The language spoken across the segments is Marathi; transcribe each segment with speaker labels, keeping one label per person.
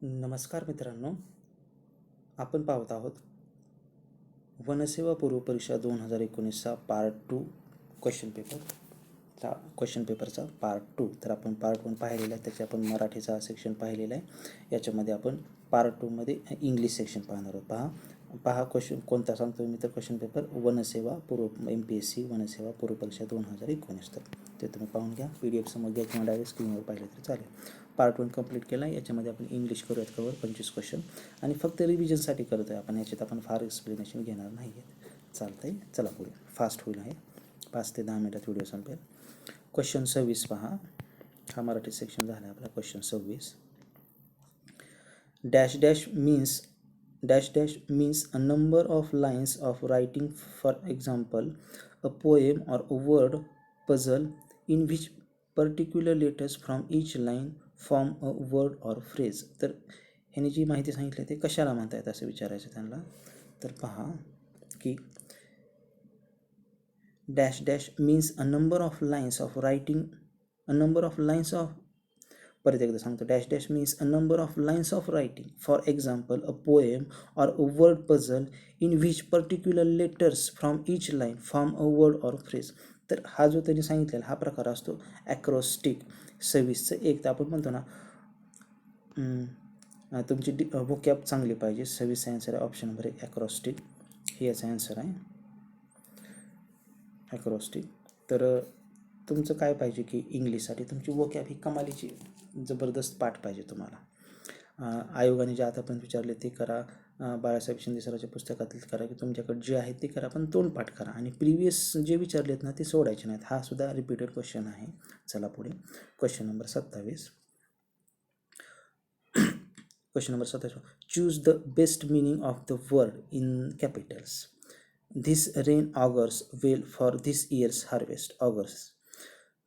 Speaker 1: नमस्कार मित्रांनो, आपण पाहत आहोत वनसेवा पूर्व परीक्षा 2019चा पार्ट 2 क्वेश्चन पेपरचा पार्ट 2. तर आपण पार्ट 1 पाहिलेला आहे, त्याचे आपण मराठीचा सेक्शन पाहिलेला आहे. याच्यामध्ये आपण पार्ट 2मध्ये इंग्लिश सेक्शन पाहणार आहोत. पहा क्वेश्चन कोणता सांगतो मी, तर क्वेश्चन पेपर वनसेवा पूर्व MPSC वनसेवा पूर्व परीक्षा 2019. तर ते तुम्ही पाहून घ्या, PDF समोर घ्या किंवा डायरेक्ट स्क्रीनवर पाहिलं तरी चालेल. पार्ट 1 कंप्लीट केला आहे. याच्यामध्ये आपण इंग्लिश करूयात कवर 25 क्वेश्चन आणि फक्त रिव्हिजनसाठी करतो आहे आपण. याच्यात आपण फार एक्सप्लेनेशन घेणार नाही आहे. चालतंय, चला पुढे. फास्ट होईल आहे, 5 ते 10 मिनिटात व्हिडिओ संपेल. क्वेश्चन 26 पहा. हा मराठी सेक्शन झाला आपला. Question 26. Dash dash means a number of lines of writing, for example a poem or a word puzzle in which particular letters from each line form a word or phrase. तर ह्याने जी माहिती सांगितली ते कशाला म्हणतायत असं विचारायचं त्यांना. तर पहा की dash dash means a number of lines of writing, a number of lines of, परत एकदा सांगतो, dash dash means a number of lines of writing, for example a poem or a word puzzle in which particular letters from each line form a word or phrase. तर हा जो त्यांनी सांगितलेला हा प्रकार असतो ॲक्रोस्टिक. 26चं एक तर आपण म्हणतो ना, तुमची वोकॅब चांगली पाहिजे. 26चा आन्सर आहे ऑप्शन नंबर 1 ॲक्रोस्टिक. हे याचा आन्सर आहे ॲक्रोस्टिक. तर तुमचं काय पाहिजे की इंग्लिशसाठी तुमची वोकॅब ही कमालीची जबरदस्त पाठ पाहिजे तुम्हाला. आयोगाने जे आतापर्यंत विचारले ते करा, बाळासाहेब शिंदे सरांच्या पुस्तकातील करा, की तुमच्याकडे जे आहे ते करा, पण तोंडपाठ करा आणि प्रिव्हियस जे विचारलेत ना ते सोडायचे नाहीत. हा सुद्धा रिपीटेड क्वेश्चन आहे. चला पुढे. Question number 27. Question number 27. Choose the best meaning of the word in Capitals. This rain augurs well for this year's harvest. Augurs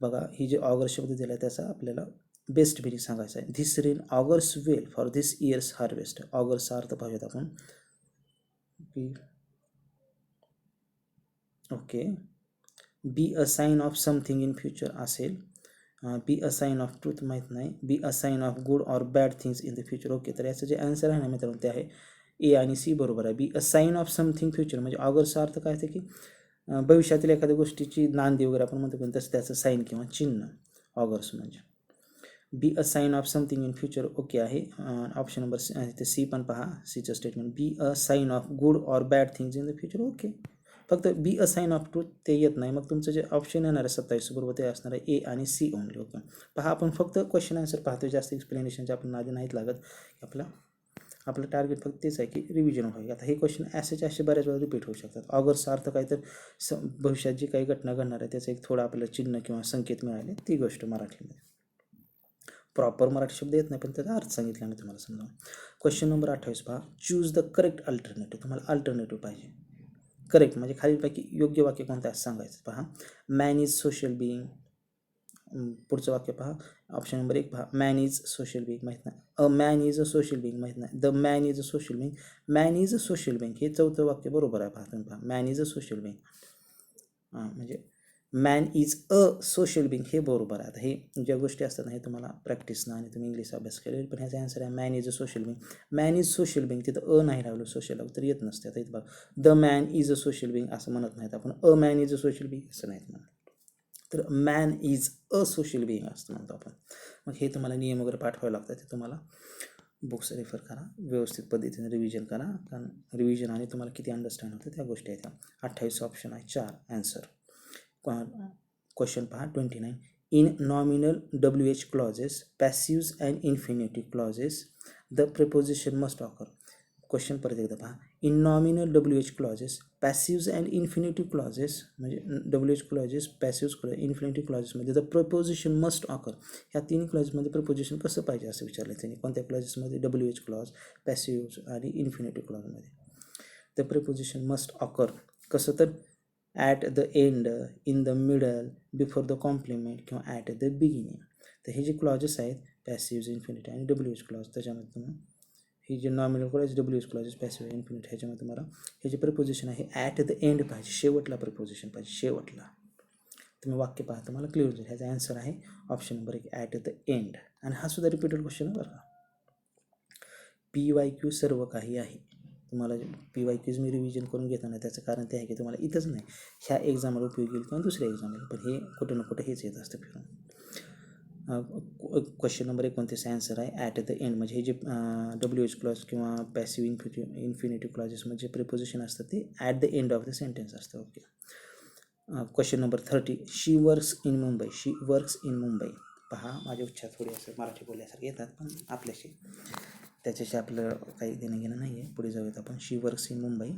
Speaker 1: बघा, ही जे ऑगर्स शब्द दिला आहे त्याचा आपल्याला बेस्ट मिनिंग सांगायचं आहे. This rain augurs well for this year's harvest. ऑगर्सचा अर्थ पाहूयात आपण. Okay, be a sign of something in future असेल. Be a sign of truth माहीत नाही. Be a sign of good or bad things in the future. Okay, तर याचं जे आन्सर आहे ना मित्रांनो ते आहे ए आणि सी बरोबर आहे. B a sign of something future म्हणजे ऑगर्सचा अर्थ काय आहे की भविष्यातील एखाद्या गोष्टीची नांदी वगैरे आपण म्हणतो, पण तसं त्याचं साईन किंवा चिन्ह ऑगर्स म्हणजे. Be a sign of something in future okay आहे. ऑप्शन नंबर ते सी पण पहा, सीचं statement. Be a sign of good or bad things in the future. Okay, फक्त be a sign of truth ते येत नाही. मग तुमचं जे ऑप्शन येणार आहे 27 बरोबर ते असणार आहे ए आणि सी ओनली. ओके, पहा आपण फक्त क्वेश्चन आन्सर पाहतो, जास्त एक्सप्लेनेशनचे आपण आधी नाहीत लागत. आपलं टार्गेट फक्त तेच आहे की रिव्हिजन व्हावी. आता हे क्वेश्चन असे बऱ्याच वेळा रिपीट होऊ शकतात. ऑगर्सचा अर्थ काय तर भविष्यात जी काही घटना घडणार आहे त्याचं एक थोडं आपल्याला चिन्ह किंवा संकेत मिळाले, ती गोष्ट मराठीमध्ये. प्रॉपर मराठी शब्द येत नाही पण त्याचा अर्थ सांगितला मी तुम्हाला समजा. क्वेश्चन नंबर 28 पहा. Choose the correct alternative. तुम्हाला अल्टरनेटिव्ह पाहिजे. करेक्ट म्हणजे खालीलपैकी योग्य वाक्य कोणतं असं सांगायचं. पहा, मॅन इज सोशल बिईंग. पुढचं वाक्य पहा, ऑप्शन नंबर 1 पहा, मॅन इज सोशल बिईंग माहीत नाही. A man is a social being माहीत नाही. The man is a social being. Man is a social being हे चौथं वाक्य बरोबर आहे. पहा तुम्ही पहा, man is a social being म्हणजे man is a social being हे बरोबर आहे. आता हे ज्या गोष्टी असतात ना हे तुम्हाला प्रॅक्टिसनं आणि तुम्ही इंग्लिश अभ्यास केले, पण ह्याचा आन्सर आहे man is a social being. Man is social being, तिथं अ नाही लावलं सोशल लावलं तर येत नसते. आता इथं बघा, the man is a social being असं म्हणत नाहीत आपण, अ man is a social being असं नाहीत म्हणत. तर man is a social being असं म्हणतो आपण. मग हे तुम्हाला नियम वगैरे पाठवावे लागतात, ते तुम्हाला बुक्स रेफर करा, व्यवस्थित पद्धतीने रिव्हिजन करा, कारण रिव्हिजन आणि तुम्हाला किती अंडरस्टँड होतं त्या गोष्टी आहेत. 28 ऑप्शन आहे 4 आन्सर. क्वेश्चन पहा 29. In nominal WH clauses, passives and infinitive clauses the preposition must occur. Question परत एकदा पहा. In nominal WH clauses, passives and infinitive clauses म्हणजे WH clauses, passives clause, infinitive क्लॉजेसमध्ये द प्रपोजिशन मस्ट ऑकर. ह्या तीन क्लॉजेसमध्ये प्रपोजिशन कसं पाहिजे असं विचारलं त्यांनी. कोणत्या क्लॉजेसमध्ये? WH क्लॉज, पॅसिव्स आणि इन्फिनिटिव्ह क्लॉजमध्ये. द प्रपोजिशन मस्ट ऑकर कसं तर at the end, in the middle, before the complement किंवा ॲट द बिगिनिंग. तर हे जे क्लॉजेस आहेत पॅसिव्स, इन्फिनिटी आणि WH क्लॉज, त्याच्यामध्ये तुम्ही हे जे nominal clause, WH clauses, passive, infinity, ह्याच्यामध्ये तुम्हाला हे जे प्रपोजिशन आहे ॲट द एंड पाहिजे, शेवटला प्रपोजिशन पाहिजे, शेवटला. तुम्ही वाक्य पाहता तुम्हाला क्लिअर होईल. ह्याचा आन्सर आहे option number 1 at the end. आणि हा सुद्धा रिपीटेड क्वेश्चन आहे बरं का. PYQ सर्व काही आहे. तुम्हाला PYQज मी रिव्हिजन करून घेतो ना, त्याचं कारण ते आहे की तुम्हाला इथंच नाही, ह्या एक्झामला उपयोगी येईल किंवा दुसऱ्या एक्झामला, पण हे कुठं ना कुठं हेच येत असतं फिरून. क्वेश्चन नंबर 29 आन्सर आहे ॲट द एंड, म्हणजे हे जे WH क्लॉज किंवा पॅसिव्ह इन्फिनिटिव्ह क्लॉजेसमध्ये जे प्रिपोजिशन असतं ते at the end of the sentence असतं. Okay. Question number 30, she works in Mumbai. She works in Mumbai. पहा, माझे उच्चार थोडे असं मराठी बोलल्यासारखे येतात, पण आपल्याशी त्याच्याशी आपलं काही देणं घेणं नाही आहे. पुढे जाऊयात आपण. She works in Mumbai.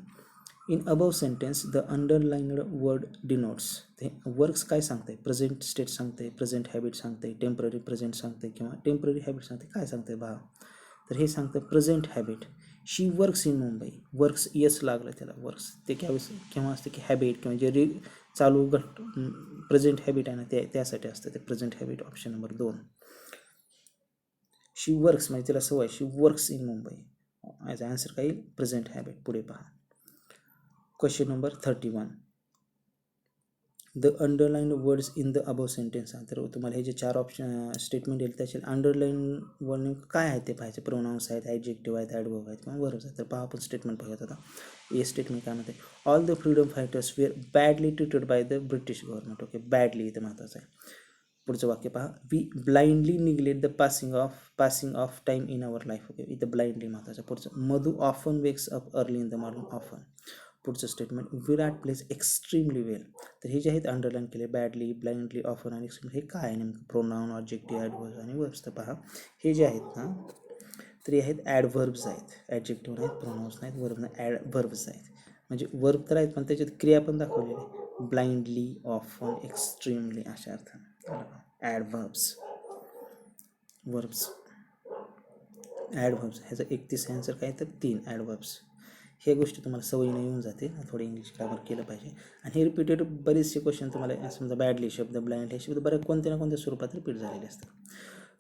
Speaker 1: In above sentence the underlined word denotes. ते वर्क्स काय सांगते? प्रेझेंट स्टेट सांगते, प्रेझेंट हॅबिट सांगते, टेम्पररी प्रेझेंट सांगते किंवा टेम्पररी हॅबिट सांगते, काय सांगते पहा? तर हे सांगतं present habit. She works in Mumbai. Works yes लागलं त्याला, वर्क्स ते केव्हा असते की हॅबिट किंवा जे चालू प्रेझेंट हॅबिट आहे ना, त्यासाठी असतं ते प्रेझेंट हॅबिट. Option number 2. शी वर्क्स म्हणजे तिला सवय, शी वर्क्स इन मुंबई. याचा आन्सर काय येईल? Present habit. पुढे पहा. Question number 31, the underline words in the above sentence. तर तुम्हाला हे जे 4 ऑप्शन स्टेटमेंट येईल त्याचे अंडरलाईन वर्ड नेमकं काय आहे ते पाहायचे. प्रोनाउन्स आहेत, ॲडजेक्टिव्ह आहेत, ॲडवर्ब आहेत किंवा वर्ब्स आहेत. तर पहा आपण स्टेटमेंट पाहूयात आता. ए स्टेटमेंट काय म्हणते? All the freedom fighters were badly treated by the British government. Okay, badly इथे महत्त्वाचं आहे. पुढचं वाक्य पहा. We blindly neglect the passing of time in our life. Okay, इथं ब्लाइंडली महत्त्वाचं. पुढचं, Madhu often wakes up early in the morning. Often. पुढचं statement, Virat plays extremely well. तर हे जे आहेत अंडरलाईन केले, बॅडली, ब्लाइंडली, ऑफन आणि एक्स्ट्रीमली, हे काय आहे नेमकं? प्रोनाउन, ऑब्जेक्टिव्ह, ॲडवर्ब आणि वर्ब्स. तर पहा, हे जे आहेत ना, तर हे आहेत ॲडव्हर्ब्स आहेत. ॲडजेक्टिव्ह नाहीत, प्रोनाउन्स नाहीत, वर्ब नाही, ॲडव्हर्ब्स आहेत. म्हणजे वर्ब तर आहेत पण त्याच्यात क्रिया पण दाखवलेली आहे. ब्लाइंडली, ऑफन, एक्स्ट्रीमली अशा अर्थ. ॲडव्हर्ब्स, वर्ब्स, ॲडव्हर्ब्स. ह्याचं 31 आन्सर काय? तर 3 ॲडव्हर्ब्स. हे गोष्टी तुम्हाला सवयीने येऊन जाते, थोडे इंग्लिश ग्रामर केलं पाहिजे. आणि हे रिपीटेड बरेचसे क्वेश्चन तुम्हाला समजा बॅडली शब्द, ब्लाइंड हे शब्द बऱ्याच कोणत्या ना कोणत्या स्वरूपात रिपीट झालेले असतात.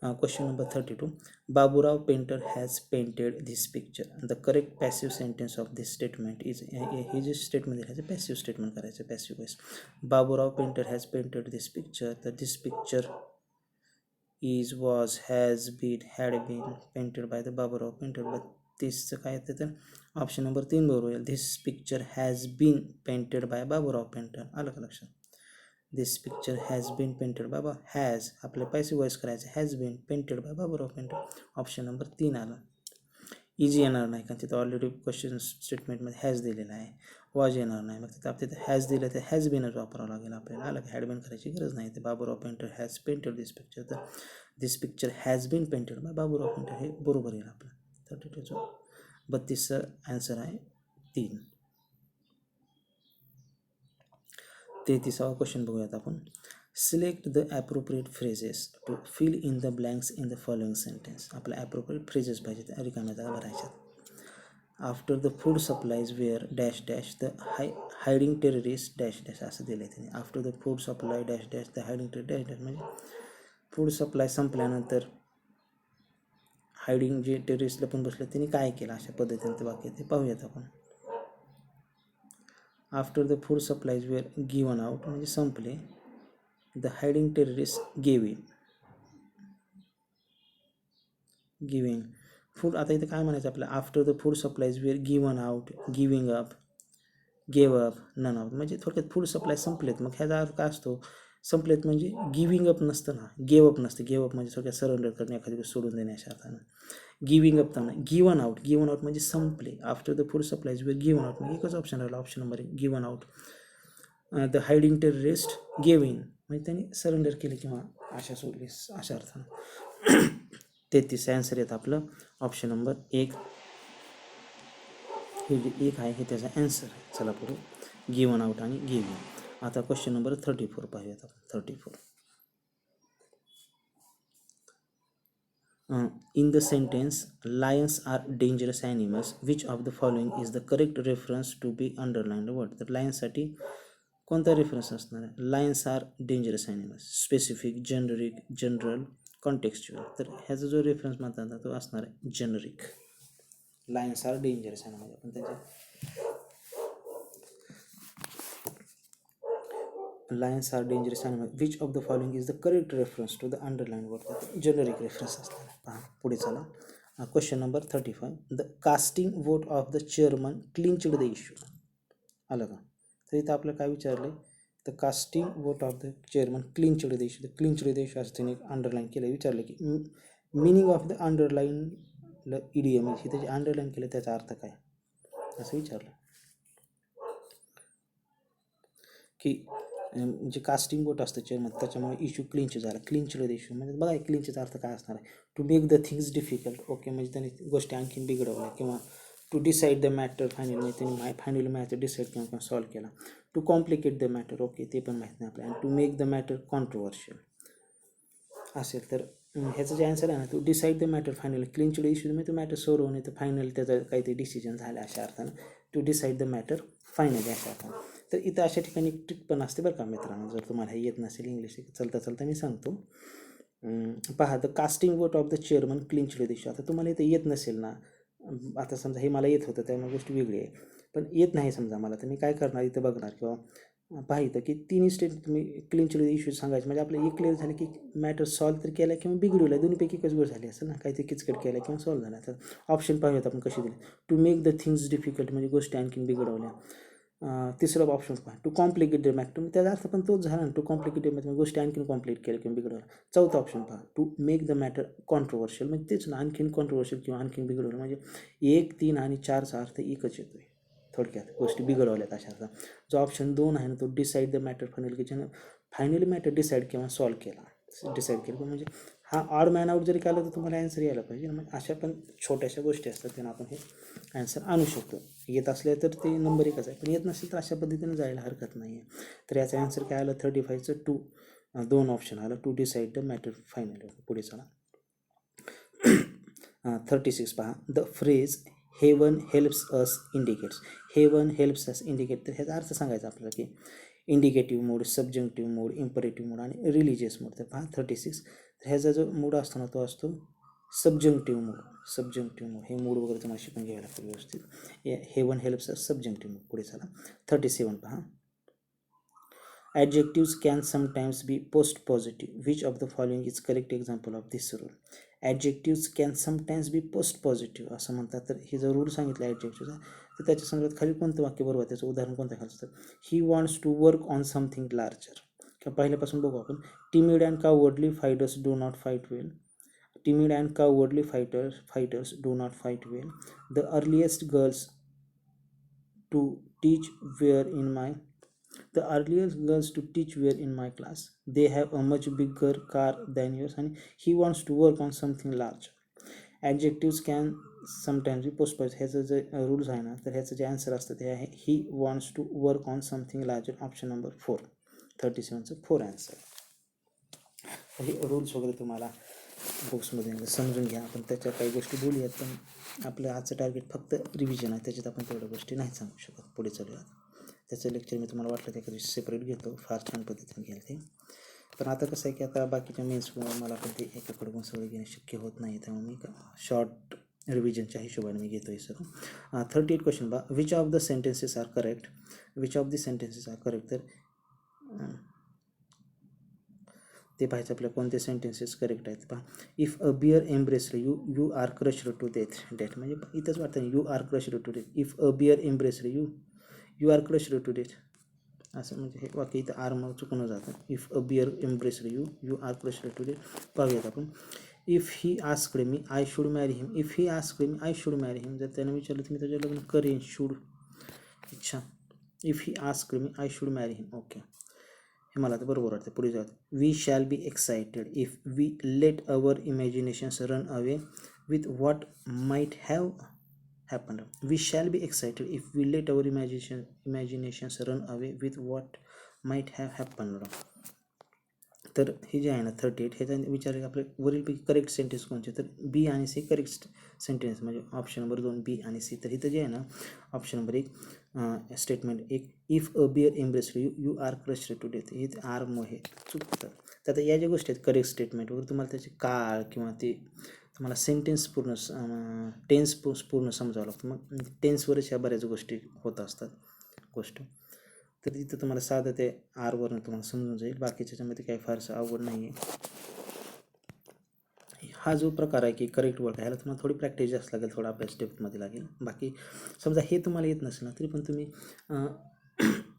Speaker 1: Question number 32, Baburao painter has painted this picture. The correct passive sentence of this statement is, हे जे स्टेटमेंट दिलं पॅसिव्ह स्टेटमेंट करायचं, passive voice. Baburao painter has painted this picture. तर this picture is, was, has, been, had been painted by the Baburao painter. 32चं काय येतं? तर ऑप्शन नंबर 3 बरोबर येईल. This picture has been painted by Baburao painter. आलं का लक्षात? दिस picture has been painted by has, आपल्या पॅसिव्ह वॉइस करायचं, has been painted by Baburao painter. Option number 3 आलं. इजी येणार नाही कारण तिथं ऑलरेडी क्वेश्चन स्टेटमेंटमध्ये हॅज दिलेला आहे. वॉज येणार नाही, मग तिथं तिथं हॅज दिलं तर हॅज बीनच वापरावं लागेल आपल्याला. आलं, हॅड बीन करायची गरज नाही. ते Baburao painter has painted this picture. तर this picture has been painted by Baburao painter हे बरोबर येईल आपलं. 32चं 32चं आन्सर आहे 3. 33वा क्वेश्चन बघूयात आपण. Select the appropriate phrases to fill in the blanks in the following sentence. आपल्या ॲप्रोप्रिएट फ्रेजेस पाहिजे त्या रिकाम्या जागा भरायच्यात. After the food supplies were dash dash the hiding terrorist dash dash असं दिलं आहे त्याने. After the food supply dash dash the hiding terrorist dash dash, म्हणजे फूड सप्लाय संपल्यानंतर हायडिंग जे टेररिस्ट लपून बसले त्यांनी काय केलं, अशा पद्धतीने ते वाक्य ते पाहूयात आपण. After the food supplies were given out म्हणजे संपले. The hiding terrorist gave in, giving food. आता इथे काय म्हणायचं आपल्याला? After the food supplies were given out, giving up, gave up, none out. म्हणजे थोडक्यात फूड सप्लाय संपलेत. मग ह्याचा अर्थ काय असतो? संपलेत म्हणजे गिविंग अप नसतं ना, गेव अप नसतं. गेव अप म्हणजे थोडक्यात सरेंडर करणे, एखादी गोष्ट सोडून देणे अशा अर्थानं. गिविंग अप तर गिवन आउट, गिवन आउट म्हणजे संपले. After the food supplies were given out म्हणजे एकच ऑप्शन राहिला, option number 1 given out. The hiding terrorist gave in म्हणजे त्यांनी सरेंडर केले किंवा अशा सोडली अशा अर्थानं. 33 आन्सर येतं आपलं ऑप्शन नंबर 1. हे जे 1 आहे हे त्याचा आन्सर आहे. चला पुढे, गिवन आउट आणि गिव इन. आता क्वेश्चन नंबर 34 पाहूयात आपण. 34, in the sentence lions are dangerous animals, which of the following is the correct reference to be underlined word. तर लायन्ससाठी कोणता रेफरन्स असणार आहे? Lions are dangerous animals, specific, generic, general, contextual. तर ह्याचा जो रेफरन्स म्हणतात तो असणार आहे generic. Lions are dangerous animals, आपण त्याचे lions are dangerous animal, which of the following is the correct reference to the underline word. Generic reference असणार आहे. पहा पुढे चला. Question number 35. The casting vote of the chairman clinched the issue. आलं का? तर इथं आपलं काय विचारलं आहे, the casting vote of the chairman clinched the issue. The clinched the issue असं त्यांनी अंडरलाईन केलं. विचारलं की meaning of the underline idiom ही त्याची अंडरलाईन केलं, त्याचा अर्थ काय असं विचारलं. की जे कास्टिंग वोट असतं चेअरमन त्याच्यामुळे इश्यू क्लिंच झाला. क्लिंच्ड द इश्यू म्हणजे बघा क्लिंचचा अर्थ काय असणार आहे, to make the things difficult. Okay, म्हणजे त्यांनी गोष्टी आणखीन बिघडवल्या. किंवा to decide the matter final, म्हणजे त्यांनी फायनली मॅटर डिसाईड किंवा सॉल्व्ह केला. To complicate the matter, okay ते पण माहीत नाही आपल्याला. To make the matter controversial असेल तर ह्याचं जे आन्सर आहे ना, to decide the matter final. Clinched issue म्हणजे तो मॅटर सोडवून होणे, तर फायनल त्याचं काहीतरी डिसिजन झालं अशा अर्थानं. To decide the matter finally अशा अर्थानं. तर इथं अशा ठिकाणी ट्रिक पण असते बरं का मित्रांनो, जर तुम्हाला हे येत नसेल इंग्लिश चलता चलता मी सांगतो. पहा, the casting vote of the chairman clinched the issue. आता तुम्हाला इथं येत नसेल ना, आता समजा हे मला येत होतं त्यामुळे गोष्ट वेगळी आहे, पण येत नाही समजा मला, तर मी काय करणार इथं बघणार किंवा पाहिलं की तिन्ही स्टेट तुम्ही क्लिंच्ड इश्यू सांगायचे म्हणजे आपलं एक क्लिअर झालं की मॅटर सॉल्व्ह तर केला किंवा बिघडवला, दोन्हीपैकी एकच गोष्ट झाली असेल ना, काहीतरी किचकट केला किंवा सॉल्व्ह झाला. तर ऑप्शन पाहूयात आपण कशी दिली. To make the things difficult म्हणजे गोष्टी आणखीन बिघडवल्या. तिसरं ऑप्शन पहा, टू कॉम्प्लिकेट द मॅटर, त्याचा अर्थ पण तोच झाला ना, टू कॉम्प्लिकेट द मॅटर गोष्टी आणखीन कॉम्प्लिकेट केल्या किंवा बिघडवल्या. चौथा ऑप्शन पहा, to make the matter controversial म्हणजे तेच ना, आणखीन कॉन्ट्रोवर्शियल किंवा आणखीन बिघडवलं. म्हणजे 1, 3 आणि 4चा अर्थ एकच येतोय थोडक्यात, गोष्टी बिघडवल्यात अशा अर्थ. जो ऑप्शन 2 आहे ना, तो डिसाईड द मॅटर फायनल, की ज्यानं फायनली मॅटर डिसाईड किंवा सॉल्व्ह केला, डिसाईड केलं. म्हणजे हा ऑड मॅन आउट जरी केला तर तुम्हाला आन्सर यायला पाहिजे. मग अशा पण छोट्याशा गोष्टी असतात त्यांना आपण हे आन्सर आणू शकतो. येत असले तर ते नंबर एकच आहे, पण येत नसेल तर अशा पद्धतीने जायला हरकत नाही आहे. तर याचा आन्सर काय आलं, 35चं 2. 2 ऑप्शन आलं, to decide the matter final. पुढे चला. 36 पहा, the phrase heaven helps us indicates. Heaven helps us indicate, तर ह्याचा अर्थ सांगायचा आपल्याला की indicative mood, subjective mood, imperative mood आणि रिलिजियस मूड. तर पहा 36, तर ह्याचा जो मूड असतो ना तो असतो सब्जेक्टिव्ह मूड. सब्जेक्टिव्ह मूड हे मूड वगैरे तुम्हाला शिकून घ्यायला लागतं व्यवस्थित. Heaven helps us subjective mood. पुढे चला. 37 पहा, adjectives can sometimes be post positive. Which of the following is correct example of this rule? Adjectives can sometimes be post positive असं म्हणतात. तर हे जर रूल सांगितलं ॲडजेक्टिव्हचा, तर त्याच्या संदर्भात खाली कोणतं वाक्य बरोबर, त्याचं उदाहरण कोणतं घालतं. तर he wants to work on something larger. किंवा पहिल्यापासून बघू आपण. Timid and cowardly fighters do not fight well. Timid and cowardly fighters do not fight well. The earliest girls to teach were in my The earliest girls to teach were in my class. They have a much bigger car than yours and he wants to work on something large. Adjectives can sometimes be post positive. ह्याचं जे रूल्स आहे ना, तर ह्याचं जे आन्सर असतं ते आहे he wants to work on something larger. Option number 4. 37चं 4 आन्सर. हे रूल्स वगैरे तुम्हाला बुक्समध्ये समजून घ्या. आपण त्याच्या काही गोष्टी बोलूयात, पण आपलं आजचं टार्गेट फक्त रिव्हिजन आहे, त्याच्यात आपण तेवढ्या गोष्टी नाही सांगू शकत. पुढे चालूया. त्याचं लेक्चर मी तुम्हाला वाटलं त्या दिवशी सेपरेट घेतो, फार छान पद्धतीने घेईल ते. पण आता कसं आहे की आता बाकीच्या मेन्समुळे मला पण ते एकाकडून सगळं घेणं शक्य होत नाही, त्यामुळे मी शॉर्ट रिव्हिजनच्या हिशोबाने मी घेतो आहे सर. 38 क्वेश्चन बा, which of the sentences are correct. Which of the sentences are correct, तर ते पाहायचं आपल्याला कोणते सेंटेन्सेस करेक्ट आहेत. पहा, if a bear embraced you you are crushed to death. म्हणजे इथंच वाटतं you are crushed to death. If a bear embraced you you are crushed to death असं, म्हणजे हे वाक्य इथं आर मग चुकून जातं. If a bear embraced you you are crushed to death. पाहूयात आपण. If he asked me I should marry him. If he asked me I should marry him, जर त्याने विचारलं तर मी त्याच्या लग्न करेन. शुड अच्छा. If he asked me I should marry him. Okay, हे मला तर बरोबर वाटतं. पुढे जात, we shall be excited if we let our imaginations run away with what might have happened. We shall be excited if we let our imaginations run away with what might have happened. तर हे जे आहे ना 38, ह्याचा विचार आपले वरीलपैकी करेक्ट सेंटेन्स कोणते, तर बी आणि सी करेक्ट सेंटेन्स, म्हणजे ऑप्शन नंबर 2 बी आणि सी. तर इथं जे आहे ना option number 1 statement 1, if a bear embraced you you are crushed to death, हे आर हे चुकतं. तर आता या ज्या गोष्टी आहेत करेक्ट स्टेटमेंट वगैरे, तुम्हाला त्याचे काळ किंवा ते तुम्हाला सेंटेन्स पूर्ण टेन्स पूर्ण समजावं लागतं. मग टेन्सवरच ह्या बऱ्याच गोष्टी होत असतात गोष्ट. तर तिथं तुम्हाला साधं ते आरवरनं तुम्हाला समजून जाईल, बाकीच्या ह्याच्यामध्ये काही फारसं अवघड नाही आहे. हा जो प्रकार आहे की करेक्ट वर्ड ह्याला तुम्हाला थोडी प्रॅक्टिस जास्त लागेल, थोडा अभ्यास डेप्थमध्ये लागेल. बाकी समजा हे तुम्हाला येत नसेल ना तरी पण तुम्ही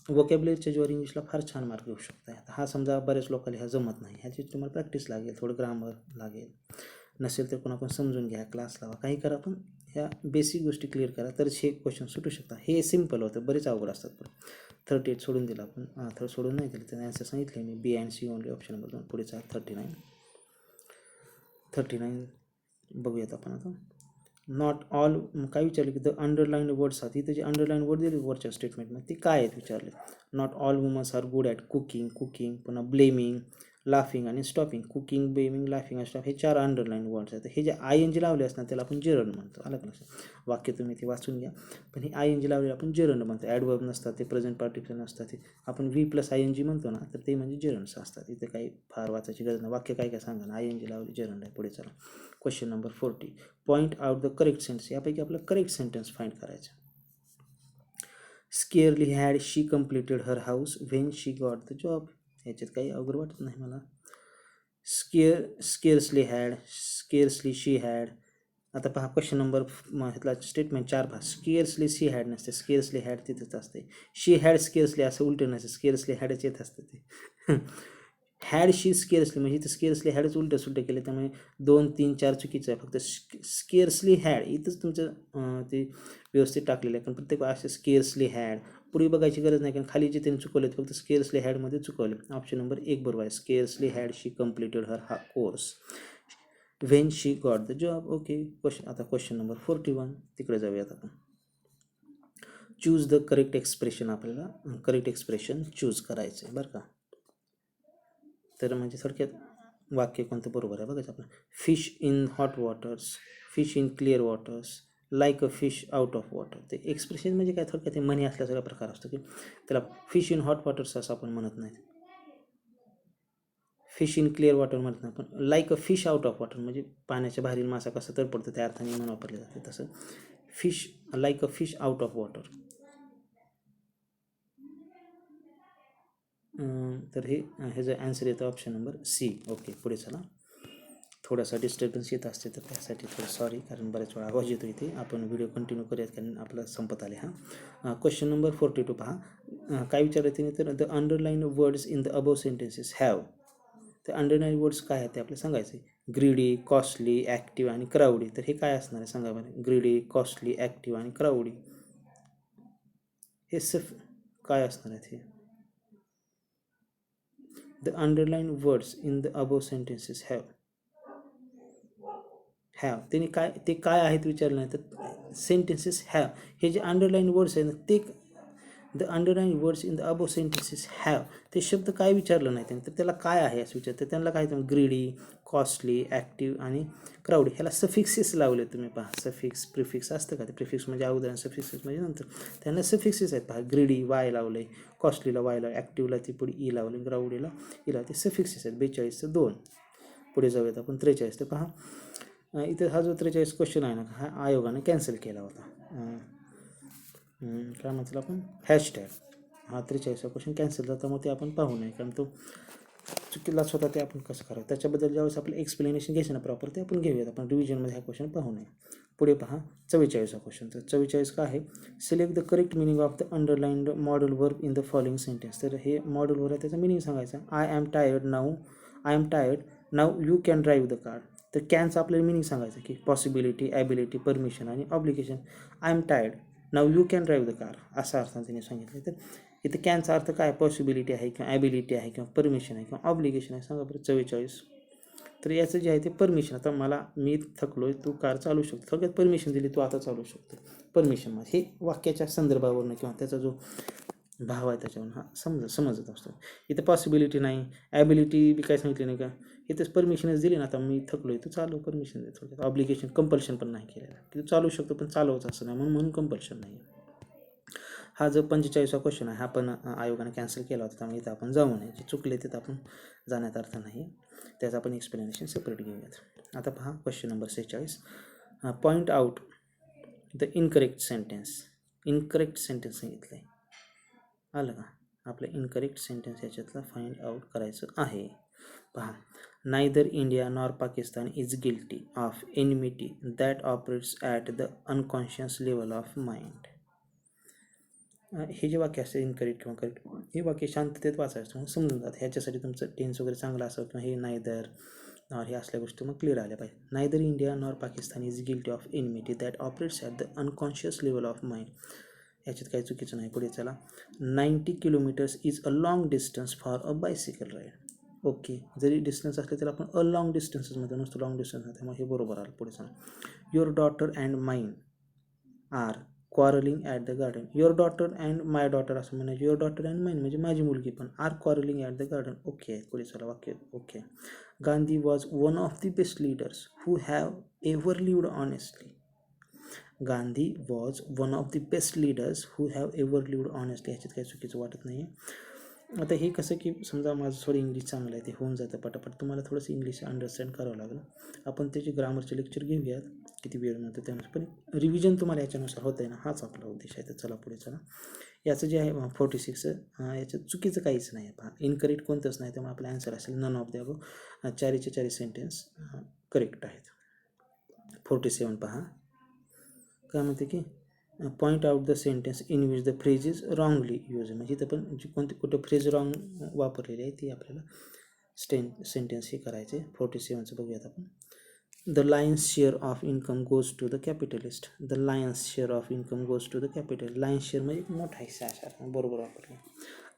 Speaker 1: वोकॅब्युलरीच्या ज्यावर इंग्लिशला फार छान मार्क घेऊ शकता. हा समजा बऱ्याच लोकांना हा जमत नाही, ह्याची तुम्हाला प्रॅक्टिस लागेल, थोडं ग्रामर लागेल. नसेल तर कोणाकडून समजून घ्या, क्लास लावा, काही करा, पण ह्या बेसिक गोष्टी क्लिअर करा तरच हे क्वेश्चन सुटू शकतात. हे सिम्पल होतं, बरेच अवघड असतात. पण 38 सोडून दिला आपण, थोडं सोडून नाही दिलं, त्याने आन्सर सांगितले मी B and C only option number 2. पुढेचा 39 बघूयात आपण आता. नॉट ऑल काय विचारले की द अंडरलाईन वर्ड्स आहेत, इथे जे अंडरलाईन वर्ड दिले वरच्या स्टेटमेंटमध्ये ते काय आहेत विचारले. Not all womens are good at cooking, पुन्हा ब्लेमिंग, लाफिंग आणि स्टॉपिंग. कुकिंग, ब्लेमिंग, लाफिंग आणि स्टॉप हे 4 अंडरलाईन वर्ड्स आहेत. हे जे ING लावले असणार त्याला आपण जेरंड म्हणतो. आलं का लक्षात? वाक्य तुम्ही ते वाचून घ्या. पण हे ING लावले आपण जेरंड म्हणतो. ॲडवर्ब नसतात ते, प्रेझेंट पार्टिसिपल नसतात ते. आपण V+ING म्हणतो ना, तर ते म्हणजे जेरंड्स असतात. इथे काही फार वाचायची गरज नाही. वाक्य काय सांगा ना, ING लावले जेरंड आहे. पुढे चला. Question number 40. Point out the correct sentence. यापैकी आपलं करेक्ट सेंटेन्स फाइंड करायचं. Scarcely had she completed her house when she got the job. याच्यात काही अवघड वाटत नाही मला. Scarcely had, scarcely she had. आता पहा क्वेश्चन नंबर ह्यातला स्टेटमेंट 4 पहा. स्केअर्सली शी हॅड नसते, स्केअर्सली हॅड तिथेच असते. शी हॅड स्केअर्सली असं उलटं नसते, स्केअर्सली हॅडच येत असतं ते. हॅड शी स्केअर्सली म्हणजे इथं स्केअर्सली हॅडच उलटं सुलटं केलं, त्यामुळे 2, 3, 4 चुकीचं आहे. फक्त स्केअर्सली हॅड इथंच तुमचं ते व्यवस्थित टाकलेलं आहे. पण प्रत्येक असे स्केअर्सली हॅड पुढे बघायची गरज नाही, कारण खाली जे त्यांनी चुकवले फक्त स्केअर्सली हॅडमध्ये चुकवले. ऑप्शन नंबर 1 बरोबर आहे. Scarcely had she completed her course when she got the job. Okay. आता क्वेश्चन नंबर 41 तिकडे जाऊयात आपण. Choose the correct expression. आपल्याला करेक्ट एक्सप्रेशन चूज करायचं आहे बरं का. तर म्हणजे थोडक्यात वाक्य कोणतं बरोबर आहे बघायचं आपण. Fish in hot waters, fish in clear waters, like a fish out of water. ते एक्सप्रेशन म्हणजे काय, थोडक्यात ते मनी असल्यासारखा प्रकार असतो की त्याला फिश इन हॉट वॉटर्स असं आपण म्हणत नाही, फिश इन क्लिअर वॉटर म्हणत नाही आपण. Like a fish out of water म्हणजे पाण्याच्या बाहेरील मासा कसं तर पडतं त्या अर्थाने म्हणून वापरले जाते. तसं fish, like a fish out of water. तर हे ह्याचं आन्सर येतं ऑप्शन नंबर C. ओके. पुढे चला. थोडासा डिस्टर्बन्स येत असते तर त्यासाठी थोडं सॉरी, कारण बऱ्याच वेळा आवाज येतो इथे. आपण व्हिडिओ कंटिन्यू करूयात कारण आपलं संपत आले. क्वेश्चन नंबर 42 पहा. काय विचारलं तिने तर the underline words in the above sentences have. तर अंडरलाईन वर्ड्स काय आहेत ते आपल्याला सांगायचे. ग्रीडी, कॉस्टली, ॲक्टिव्ह आणि क्राऊडी. तर हे काय असणार आहे सांगा बरं. ग्रीडी, कॉस्टली, ॲक्टिव्ह आणि क्राऊडी हे काय असणार आहेत हे. The underlined words in the above sentences have ते काय आहेत विचारलं नाही तर सेंटेन्सेस हॅव हे जे अंडरलाईन वर्ड्स आहेत ना ते the underline words in the above sentences have ते शब्द काय विचारलं नाही त्यांनी तर त्याला काय आहे असं विचारतं. त्यांना काय ग्रीडी, कॉस्टली, ॲक्टिव्ह आणि क्राऊडी ह्याला सफिक्सेस लावले तुम्ही पहा. सफिक्स प्रिफिक्स असतं का, ते प्रिफिक्स म्हणजे अगोदर आणि सफिक्सेस म्हणजे नंतर. त्यांना सफिक्सेस आहेत पहा. ग्रीडी वाय लावले, कॉस्टलीला वाय लावले, ॲक्टिव्हला ती पुढे ई लावले, क्राऊडीला ई लावले. ते सफिक्सेस आहेत. 42चं 2. पुढे जाऊयात आपण 43. तर पहा इथं हा जो 43 क्वेश्चन आहे ना हा आयोगाने कॅन्सल केला होता. काय म्हणतो आपण हॅशटॅग. हा 43वा क्वेश्चन कॅन्सल झाला, त्यामुळे ते आपण पाहू नये कारण तो चुकीलाच होता. ते आपण कसं करावं त्याच्याबद्दल ज्यावेळेस आपलं एक्सप्लेनेशन घ्यायचं ना प्रॉपर ते आपण घेऊयात. आपण रिव्हिजनमध्ये हा क्वेश्चन पाहू नये. पुढे पहा 44वा क्वेश्चन. तर 44 काय आहे. Select the correct meaning of the underlined modal verb in the following sentence. तर हे मॉडल वर्ब आहे त्याचा मिनिंग सांगायचा. I am tired now you can drive the car. तर कॅनचं आपल्याला मिनिंग सांगायचं की पॉसिबिलिटी, ॲबिलिटी, परमिशन आणि obligation. I am tired now you can drive the car असा अर्थाने त्यांनी सांगितलं. तर इथं कॅनचा अर्थ काय, पॉसिबिलिटी आहे किंवा ॲबिलिटी आहे किंवा परमिशन आहे किंवा ऑब्लिगेशन आहे सांगा बरं. 44. तर याचं जे आहे ते परमिशन. आता मी थकलो आहे, तू कार चालू शकतो. थोडक्यात परमिशन दिली, तू आता चालू शकतो. परमिशन हे वाक्याच्या संदर्भावरून किंवा त्याचा जो भाव आहे त्याच्यावरून समजत असतो. इथं पॉसिबिलिटी नाही, ॲबिलिटी बी काय सांगितली नाही का, इथंच परमिशनच दिली ना. आता मी थकलो आहे, तू चालू, परमिशन दे. थोडक्यात ऑब्लिगेशन, कंपल्शन पण नाही केलेलं की तू चालू शकतो पण चालवच असं नाही म्हणून कंपल्शन नाही. हा जो 45वा क्वेश्चन आहे हा पण आयोगाने कॅन्सल केला होता, त्यामुळे इथं आपण जाऊ नये. जे चुकले तिथं आपण जाण्यात अर्थ नाही. त्याचं आपण एक्सप्लेनेशन सेपरेट घेऊयात. आता पहा question number 46. Point out the incorrect sentence. Incorrect sentence सांगितलं आहे. आलं का आपलं इनकरेक्ट सेंटेन्स याच्यातला फाइंड आउट करायचं आहे. पहा neither India nor Pakistan is guilty of enmity that operates at the unconscious level of mind. हे जे वाक्य असते इनकरेक्ट किंवा करेक्ट, हे वाक्य शांततेत वाचायचं मग समजून जातं. ह्याच्यासाठी तुमचं टेन्स वगैरे चांगलं असावं किंवा हे नायदर नॉर हे असल्या गोष्टी मग क्लिअर आल्या पाहिजे. Neither India nor Pakistan is guilty of enmity that operates at the unconscious level of mind. याच्यात काही चुकीचं नाही. पुढे चला. 90 kilometres is a long distance for a bicycle ride. Okay, जरी डिस्टन्स असले तरी आपण अ लॉंग डिस्टन्सेसमध्ये नुसतं लॉंग डिस्टन्स नाही, त्यामुळे हे बरोबर आलं. पुढे चला. Your daughter and mine are quarrelling at the garden. Your daughter and my daughter असं म्हणायचं. युअर डॉटर अँड माईन म्हणजे माझी मुलगी पण. Are quarrelling at the garden. Okay, पुढे चला वाक्य. Okay. Gandhi was one of the best leaders who have ever lived honestly. Gandhi was one of the best leaders who have ever lived honestly. ह्याच्यात काही चुकीचं वाटत नाही. आता हे कसं की समजा माझं थोडं इंग्लिश चांगलं आहे ते होऊन जातं पटापट, तुम्हाला थोडंसं इंग्लिश अंडरस्टँड करावं लागलं. आपण त्याचे ग्रामरचे लेक्चर घेऊयात किती वेळ मिळतो त्यानुसार, पण रिव्हिजन तुम्हाला याच्यानुसार होतं आहे ना, हाच आपला उद्देश आहे. तर चला पुढे चला. याचं जे आहे 46 याच्यात चुकीचं काहीच नाही आहे. पहा, इनकरेक्ट कोणतंच नाही, त्यामुळे आपला आन्सर असेल नन ऑफ द अबव. 4चे 4 सेंटेन्स करेक्ट आहेत. 47 पहा काय म्हणते की point out the sentence in which the phrase is wrongly use. म्हणजे इथं पण जी कोणती कुठं फ्रेज रॉंग वापरलेली आहे ती आपल्याला सेंटेन्स हे करायचे. 47चं बघूयात आपण. The lion's share of income goes to the capitalist. The lion's share of income goes to the capital. Lion's share म्हणजे मोठा हिस्सा असा, बरोबर वापरला.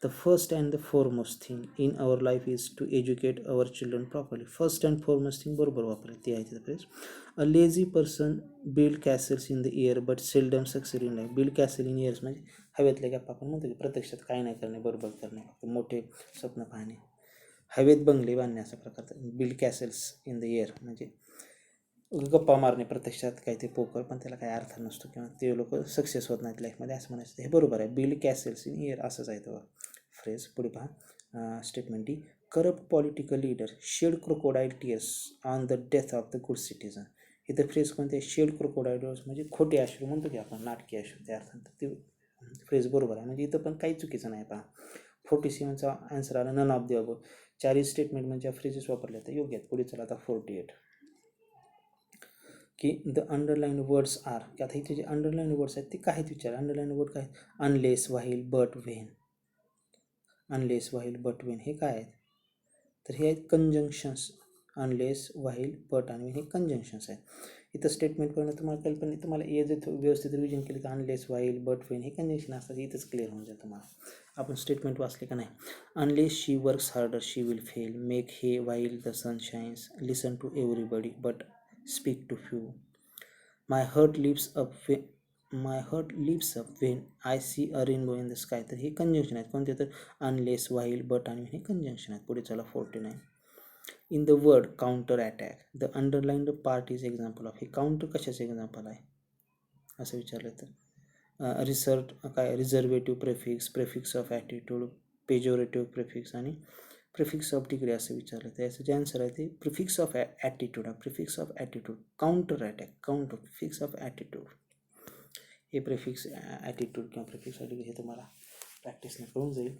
Speaker 1: The first and the foremost thing in our life is to educate our children properly. First and foremost thing बरोबर वापरली, ती आहे तिथं phrase. A lazy person build castles in the air but seldom succeed in life. Build castle in years म्हणजे हवेतल्या गप्पा आपण म्हणतो की प्रत्यक्षात काय नाही करणे, बरोबर करणे, फक्त मोठे स्वप्न पाहणे, हवेत बंगले बांधणे असा प्रकारचा. Build castles in the air म्हणजे गप्पा मारणे, प्रत्यक्षात काही ते पोकर, पण त्याला काही अर्थ नसतो किंवा ते लोक सक्सेस होत नाहीत लाईफमध्ये असं म्हणायचं. हे बरोबर आहे. बिल्ड कॅसल्स इन एअर असंच आहे तो फ्रेज. पुढे पहा statement D. Corrupt political leader shed crocodile tears on the death of the good citizen. इथं फ्रेज कोणते? शेड क्रोकोडाईल्स म्हणजे खोटे अश्रू म्हणतो की आपण, नाटकी अश्रू त्या अर्थात. ते फ्रेज बरोबर आहे, म्हणजे इथं पण काही चुकीचं नाही. पहा 47चा आन्सर आला none of the above. 4 statement म्हणजे फ्रेजेस वापरले तर योग्य आहेत. पुढे चला आता 48 की द अंडरलाईन वर्ड्स आर. की आता इथे जे अंडरलाईन वर्ड्स आहेत ते काय आहेत विचार. अंडरलाईन वर्ड काय? Unless, while, but, when. Unless, while, but, when हे काय आहेत? तर हे आहेत कंजंक्शन्स. अनलेस, व्हाईल, बट आणि हे कंजंक्शन्स आहेत. इथं स्टेटमेंट करणं तुम्हाला कल्पना, तुम्हाला ये जर व्यवस्थित रिव्हिजन केलं तर अनलेस, व्हाईल, बट, व्हेन हे कंजंक्शन असतात. इथंच क्लिअर होऊन जातं तुम्हाला. आपण स्टेटमेंट वाचले का नाही. Unless she works harder she will fail. Make hay while the sun shines. Listen to everybody but speak to few. My heart lifts up when I see a rainbow in the sky. तर हे कंजंक्शन आहेत. कोणते? तर अनलेस, व्हाईल, बट आणि हे कंजंक्शन आहेत. पुढे चला 49. In the word counter attack the underlined part is example of. हे काउंटर कशाचं एक्झाम्पल आहे असं विचारलं तर रिसर्ट काय? Reversative prefix, prefix of attitude, pejorative prefix आणि प्रिफिक्स ऑफ डिग्री असं विचारलं. तर याचं जे आन्सर आहे ते prefix of attitude. Prefix of attitude counter attack, counter prefix of attitude. हे प्रिफिक्स ॲटिट्यूड किंवा प्रिफिक्स ऑफ डिग्री हे तुम्हाला प्रॅक्टिसने कळून जाईल.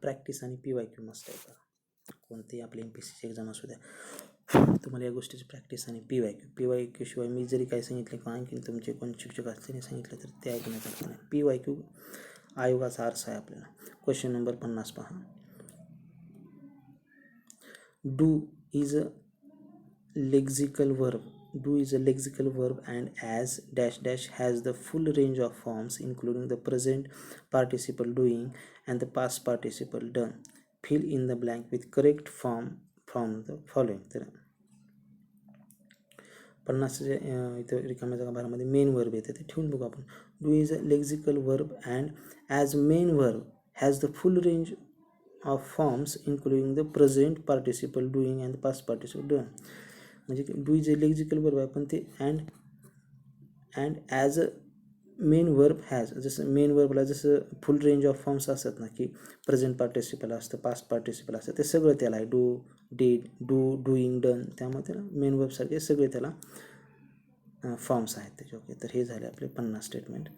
Speaker 1: प्रॅक्टिस आणि PYQ मस्ट आहे. का कोणतेही आपली MPSCची एक्झाम असू द्या, तुम्हाला या गोष्टीची प्रॅक्टिस आणि PYQ शिवाय मी जरी काही सांगितलं किंवा आणखी तुमचे कोण शिक्षक असल्याने सांगितलं तर ते ऐकण्यात आलं नाही. PYQ आयोगाचा आरसा आहे आपल्याला. क्वेश्चन नंबर 50 पहा. Do is a lexical verb. Do is a lexical verb and as dash dash has the full range of forms including the present participle doing and the past participle done. Fill in the blank with correct form from the following. तर 50 इथं रिकाम्या जागा भारामध्ये मेन वर्ब येते ते ठेवून बघू आपण. Do is a lexical verb and as main verb has the full range of forms including the present participle doing and past participle done. म्हणजे do is a lexical verb आहे पण ते and as a main verb has, जसं मेन वर्बला जसं फुल रेंज ऑफ फॉर्म्स असतात ना, की प्रेझेंट पार्टिसिपल असतं, पास्ट पार्टिसिपल असतं, ते सगळं त्याला आहे. Do, did, doing, done. त्यामुळे त्याला मेन वर्बसारखे सगळे त्याला फॉर्म्स आहेत त्याचे. ओके, तर हे झाले आपले 50 स्टेटमेंट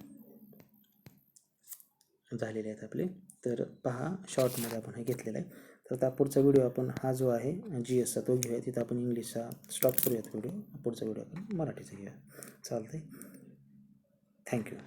Speaker 1: झालेले आहेत आपले. तर पहा शॉर्टमध्ये आपण हे घेतलेलं आहे. तर आता पुढचा व्हिडिओ आपण हा जो आहे GSचा तो घेऊया. तिथं आपण इंग्लिशचा स्टॉप करूयात व्हिडिओ. पुढचा व्हिडिओ आपण मराठीचा घेऊया. चालतंय. थँक्यू.